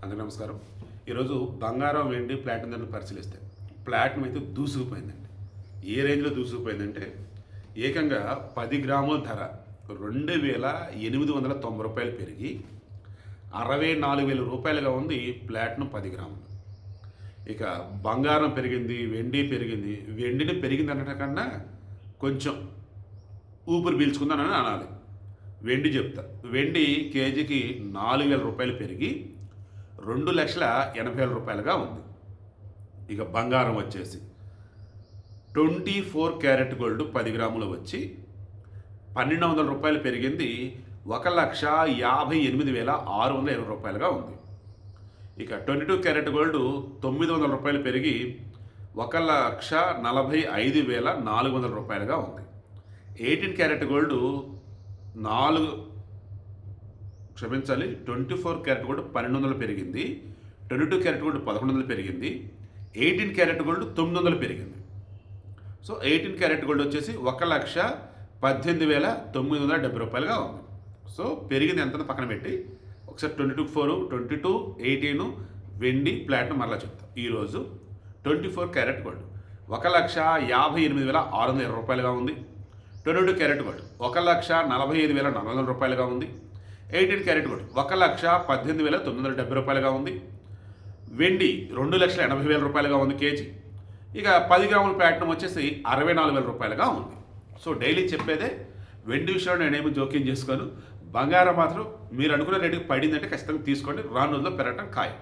అందరికీ నమస్కారం. ఈరోజు బంగారం, వెండి, ప్లాటినం ధరలు పరిశీలిస్తే ప్లాటినం అయితే దూసుకుపోయిందండి. ఏ రేంజ్లో దూసుకుపోయిందంటే ఏకంగా 10 గ్రాముల ధర 2,890 పెరిగి 64,000 రూపాయలుగా ఉంది ప్లాటినం 10 గ్రాములు. ఇక బంగారం పెరిగింది, వెండి పెరిగింది. వెండిని పెరిగింది అనట కన్నా కొంచెం ఊపిరి పీల్చుకుందానని అనాలి. వెండి చెప్తా. వెండి కేజీకి 4,000 రూపాయలు పెరిగి 2,80,000 రూపాయలుగా ఉంది. ఇక బంగారం వచ్చేసి 24 క్యారెట్ గోల్డ్ 10 గ్రాములు వచ్చి 1,200 రూపాయలు పెరిగింది 1,58,620 రూపాయలుగా ఉంది. ఇక 22 క్యారెట్ గోల్డ్ 900 రూపాయలు పెరిగి 1,45,400 రూపాయలుగా ఉంది. 18 క్యారెట్ గోల్డ్ 24 క్యారెట్ గోల్డ్ 1,200 పెరిగింది. 22 క్యారెట్ గోల్డ్ 1,100 పెరిగింది. 18 క్యారెట్ గోల్డ్ 900 పెరిగింది. సో 18 క్యారెట్ గోల్డ్ వచ్చేసి 1,18,970 రూపాయలుగా ఉంది. సో పెరిగింది ఎంతని పక్కన పెట్టి ఒకసారి 22, 22, 18 వెండి, ప్లాటినం మరలా చెప్తాం. ఈరోజు 24 క్యారెట్ గోల్డ్ 1,58,620 రూపాయలుగా ఉంది. 22 క్యారెట్ గోల్డ్ 1,45,400 రూపాయలుగా ఉంది. 18 క్యారెట్ గోల్డ్ 1,18,970 రూపాయలుగా ఉంది. వెండి 2,80,000 రూపాయలుగా ఉంది కేజీ. ఇక 10 గ్రాముల ప్లాటినం వచ్చేసి 64,000 రూపాయలుగా ఉంది. సో డైలీ చెప్పేదే, వెండి విషయంలో నేనేమి జోక్యం చేసుకోను. బంగారం మాత్రం మీరు అనుకున్న రేటుకి పడిందంటే ఖచ్చితంగా తీసుకోండి. రాను రోజుల్లో పెరగటం ఖాయం.